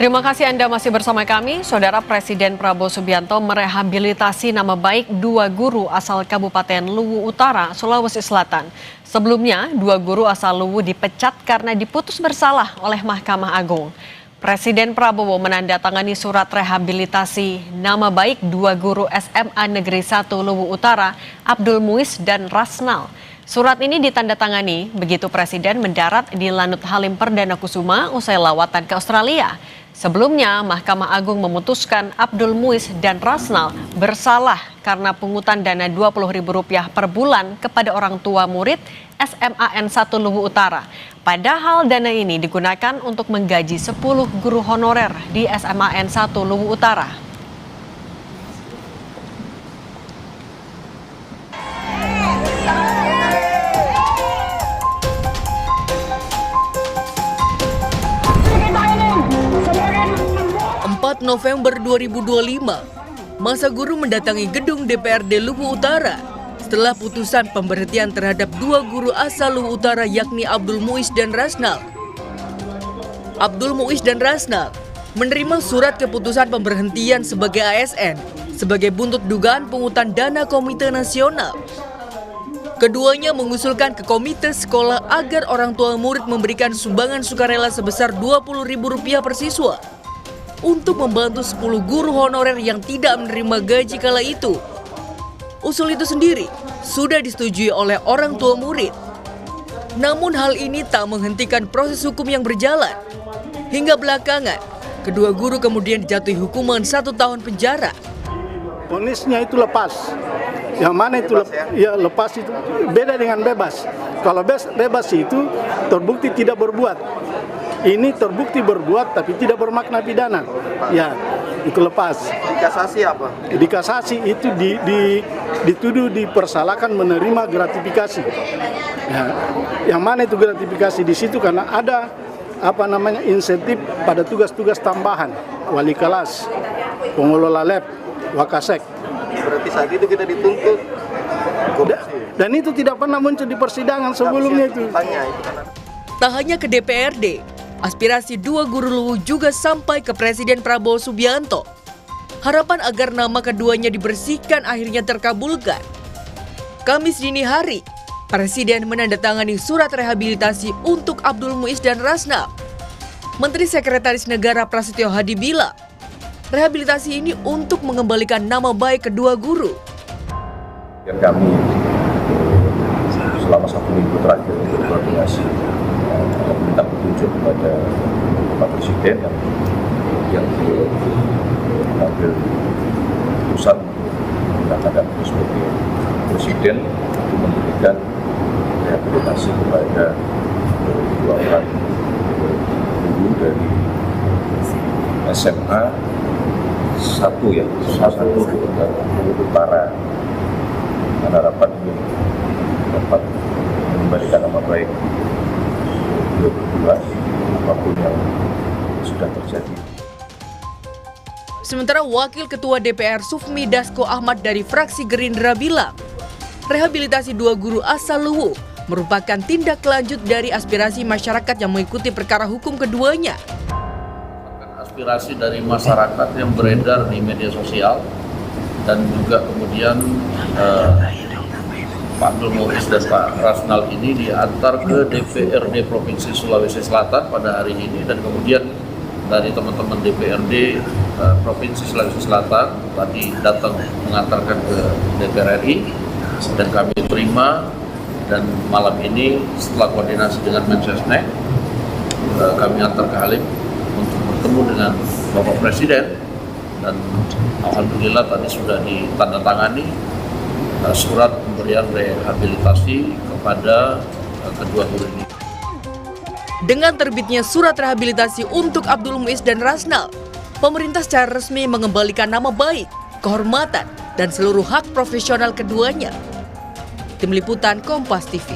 Terima kasih Anda masih bersama kami. Saudara Presiden Prabowo Subianto merehabilitasi nama baik dua guru asal Kabupaten Luwu Utara, Sulawesi Selatan. Sebelumnya, dua guru asal Luwu dipecat karena diputus bersalah oleh Mahkamah Agung. Presiden Prabowo menandatangani surat rehabilitasi nama baik dua guru SMA Negeri 1 Luwu Utara, Abdul Muiz dan Rasnal. Surat ini ditandatangani begitu Presiden mendarat di Lanut Halim Perdana Kusuma usai lawatan ke Australia. Sebelumnya, Mahkamah Agung memutuskan Abdul Muiz dan Rasnal bersalah karena pungutan dana Rp20.000 per bulan kepada orang tua murid SMAN 1 Luwu Utara. Padahal dana ini digunakan untuk menggaji 10 guru honorer di SMAN 1 Luwu Utara. November 2025, masa guru mendatangi gedung DPRD Luwu Utara setelah putusan pemberhentian terhadap dua guru asal Luwu Utara yakni Abdul Muiz dan Rasnal. Abdul Muiz dan Rasnal menerima surat keputusan pemberhentian sebagai ASN sebagai buntut dugaan pungutan dana Komite Nasional. Keduanya mengusulkan ke komite sekolah agar orang tua murid memberikan sumbangan sukarela sebesar Rp20.000 per siswa untuk membantu 10 guru honorer yang tidak menerima gaji kala itu. Usul itu sendiri sudah disetujui oleh orang tua murid. Namun hal ini tak menghentikan proses hukum yang berjalan. Hingga belakangan, kedua guru kemudian dijatuhi hukuman 1 tahun penjara. Vonisnya itu lepas. Yang mana itu lepas itu beda dengan bebas. Kalau bebas itu terbukti tidak berbuat. Ini terbukti berbuat tapi tidak bermakna pidana. Ya, itu lepas. Dikasasi apa? Dikasasi itu dituduh dipersalahkan menerima gratifikasi. Ya, yang mana itu gratifikasi di situ karena ada insentif pada tugas-tugas tambahan, wali kelas, pengelola lab, wakasek. Berarti saat itu kita dituntut korupsi. Dan itu tidak pernah muncul di persidangan sebelumnya itu. Tak hanya ke DPRD, aspirasi dua guru Luwu juga sampai ke Presiden Prabowo Subianto. Harapan agar nama keduanya dibersihkan akhirnya terkabulkan. Kamis dini hari, Presiden menandatangani surat rehabilitasi untuk Abdul Muiz dan Rasnal. Menteri Sekretaris Negara Prasetyo Hadi bilang, rehabilitasi ini untuk mengembalikan nama baik kedua guru. Kami selama 1 minggu terakhir berkoordinasi minta petunjuk kepada Pak Presiden yang mengambil keputusan menggunakan sebagai Presiden untuk memberikan rehabilitasi kepada dua orang guru dari SMA 1 ya, Luwu Utara. Harapan ini dapat mengembalikan nama baik apapun yang sudah terjadi. Sementara Wakil Ketua DPR Sufmi Dasko Ahmad dari fraksi Gerindra bilang, rehabilitasi dua guru asal Luwu merupakan tindak lanjut dari aspirasi masyarakat yang mengikuti perkara hukum keduanya. Aspirasi dari masyarakat yang beredar di media sosial dan juga kemudian Pak Abdul Muiz dan Pak Rasnal ini diantar ke DPRD Provinsi Sulawesi Selatan pada hari ini, dan kemudian dari teman-teman DPRD Provinsi Sulawesi Selatan tadi datang mengantarkan ke DPR RI dan kami terima, dan malam ini setelah koordinasi dengan Mensesnek kami antar ke Halim untuk bertemu dengan Bapak Presiden, dan alhamdulillah tadi sudah ditandatangani surat pemberian rehabilitasi kepada kedua guru ini. Dengan terbitnya surat rehabilitasi untuk Abdul Muiz dan Rasnal, pemerintah secara resmi mengembalikan nama baik, kehormatan, dan seluruh hak profesional keduanya. Tim Liputan Kompas TV.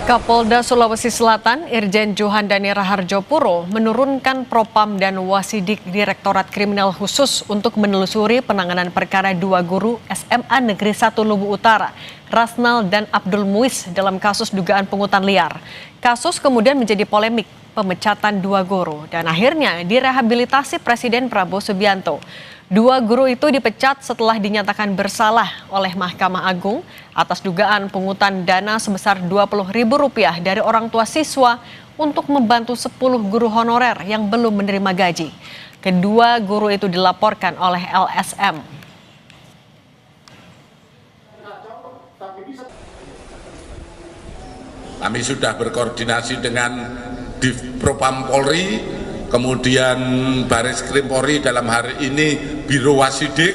Kapolda Sulawesi Selatan, Irjen Juhandani Raharjo Puro, menurunkan Propam dan Wasidik Direktorat Kriminal Khusus untuk menelusuri penanganan perkara dua guru SMA Negeri 1 Luwu Utara, Rasnal dan Abdul Muiz dalam kasus dugaan pungutan liar. Kasus kemudian menjadi polemik pemecatan dua guru dan akhirnya direhabilitasi Presiden Prabowo Subianto. Dua guru itu dipecat setelah dinyatakan bersalah oleh Mahkamah Agung atas dugaan pungutan dana sebesar Rp20.000 dari orang tua siswa untuk membantu 10 guru honorer yang belum menerima gaji. Kedua guru itu dilaporkan oleh LSM. Kami sudah berkoordinasi dengan Divpropam Polri, kemudian Baris Krim Polri dalam hari ini Biro Wasidik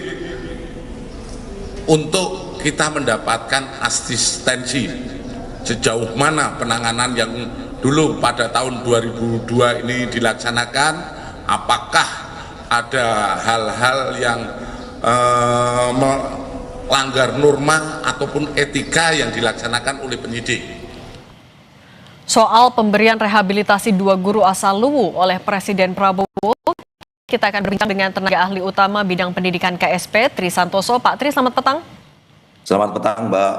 untuk kita mendapatkan asistensi sejauh mana penanganan yang dulu pada tahun 2002 ini dilaksanakan, apakah ada hal-hal yang melanggar norma ataupun etika yang dilaksanakan oleh penyidik. Soal pemberian rehabilitasi dua guru asal Luwu oleh Presiden Prabowo, kita akan berbincang dengan tenaga ahli utama bidang pendidikan KSP, Tri Santoso. Pak Tri, selamat petang. Selamat petang, Mbak.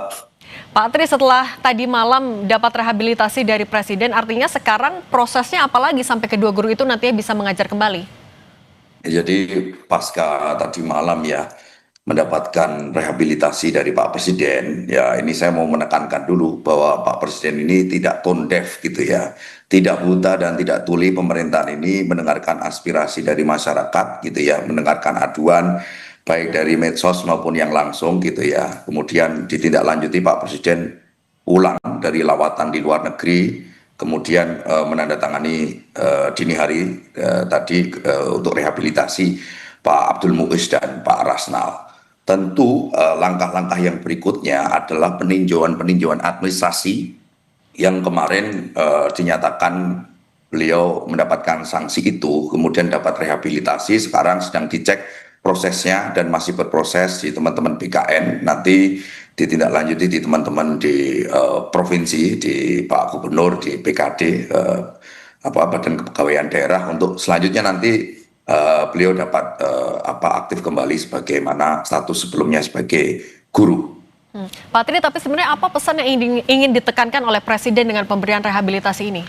Pak Tri, setelah tadi malam dapat rehabilitasi dari Presiden, artinya sekarang prosesnya apalagi sampai kedua guru itu nantinya bisa mengajar kembali? Jadi pasca tadi malam ya, mendapatkan rehabilitasi dari Pak Presiden, ya ini saya mau menekankan dulu bahwa Pak Presiden ini tidak tone deaf gitu ya, tidak buta dan tidak tuli. Pemerintahan ini mendengarkan aspirasi dari masyarakat gitu ya, mendengarkan aduan baik dari medsos maupun yang langsung gitu ya. Kemudian ditindaklanjuti Pak Presiden pulang dari lawatan di luar negeri, kemudian menandatangani dini hari tadi untuk rehabilitasi Pak Abdul Muiz dan Pak Rasnal. Tentu langkah-langkah yang berikutnya adalah peninjauan administrasi yang kemarin dinyatakan beliau mendapatkan sanksi itu, kemudian dapat rehabilitasi, sekarang sedang dicek prosesnya dan masih berproses di teman-teman BKN, nanti ditindaklanjuti di teman-teman di provinsi, di Pak Gubernur, di BKD, Badan Kepegawaian Daerah, untuk selanjutnya nanti beliau dapat aktif kembali sebagaimana status sebelumnya sebagai guru. Pak Tri, tapi sebenarnya apa pesan yang ingin ditekankan oleh Presiden dengan pemberian rehabilitasi ini?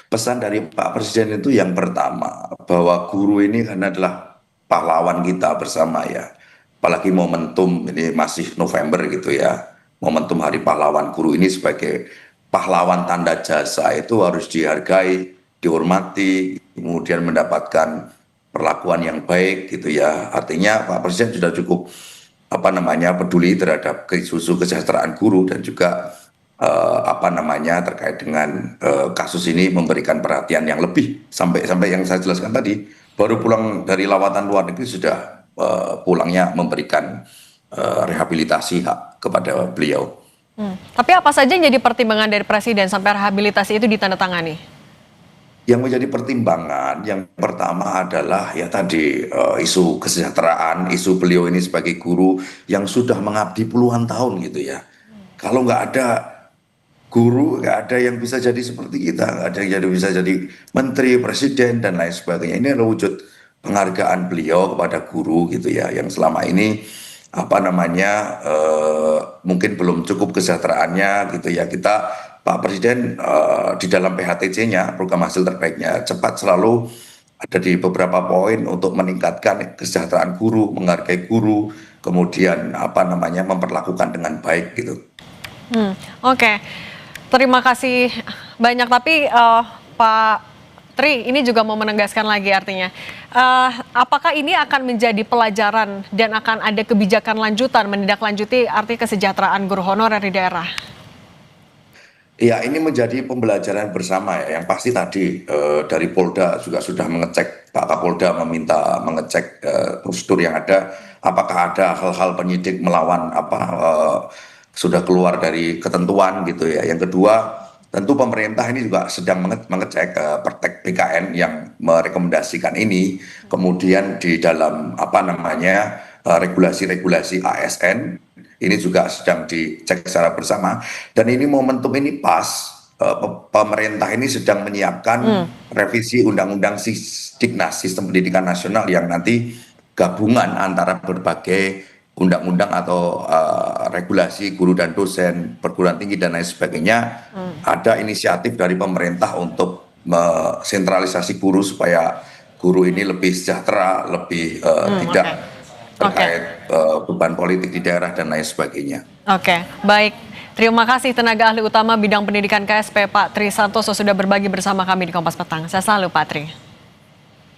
Pesan dari Pak Presiden itu yang pertama, bahwa guru ini kan adalah pahlawan kita bersama ya. Apalagi momentum ini masih November gitu ya. Momentum Hari Pahlawan, guru ini sebagai pahlawan tanda jasa itu harus dihargai, dihormati, kemudian mendapatkan perlakuan yang baik gitu ya. Artinya Pak Presiden sudah cukup peduli terhadap isu kesejahteraan guru dan juga terkait dengan kasus ini memberikan perhatian yang lebih sampai yang saya jelaskan tadi, baru pulang dari lawatan luar negeri sudah pulangnya memberikan rehabilitasi hak kepada beliau. Tapi apa saja yang jadi pertimbangan dari Presiden sampai rehabilitasi itu ditandatangani? Yang menjadi pertimbangan yang pertama adalah ya tadi isu kesejahteraan, isu beliau ini sebagai guru yang sudah mengabdi puluhan tahun gitu ya. Kalau nggak ada guru, nggak ada yang bisa jadi seperti kita, nggak ada yang bisa jadi menteri, presiden dan lain sebagainya. Ini adalah wujud penghargaan beliau kepada guru gitu ya, yang selama ini mungkin belum cukup kesejahteraannya gitu ya. Kita Pak Presiden di dalam PHTC-nya, program hasil terbaiknya, cepat selalu ada di beberapa poin untuk meningkatkan kesejahteraan guru, menghargai guru, kemudian memperlakukan dengan baik gitu. Oke. Terima kasih banyak. Tapi Pak Tri, ini juga mau menegaskan lagi artinya, apakah ini akan menjadi pelajaran dan akan ada kebijakan lanjutan menindaklanjuti arti kesejahteraan guru honorer di daerah? Ya, ini menjadi pembelajaran bersama ya. Yang pasti tadi dari Polda juga sudah mengecek, Pak Kapolda meminta mengecek prosedur yang ada, apakah ada hal-hal penyidik melawan sudah keluar dari ketentuan gitu ya. Yang kedua, tentu pemerintah ini juga sedang mengecek Pertek BKN yang merekomendasikan ini, kemudian di dalam regulasi-regulasi ASN ini juga sedang dicek secara bersama. Dan ini momentum ini pas, pemerintah ini sedang menyiapkan revisi Undang-Undang Sisdiknas, Sistem Pendidikan Nasional, yang nanti gabungan antara berbagai undang-undang atau regulasi guru dan dosen, perguruan tinggi dan lain sebagainya. Ada inisiatif dari pemerintah untuk sentralisasi guru supaya guru ini lebih sejahtera, lebih tidak terkait beban politik di daerah dan lain sebagainya. Oke, baik. Terima kasih tenaga ahli utama bidang pendidikan KSP Pak Tri Santoso sudah berbagi bersama kami di Kompas Petang. Saya selalu Pak Tri.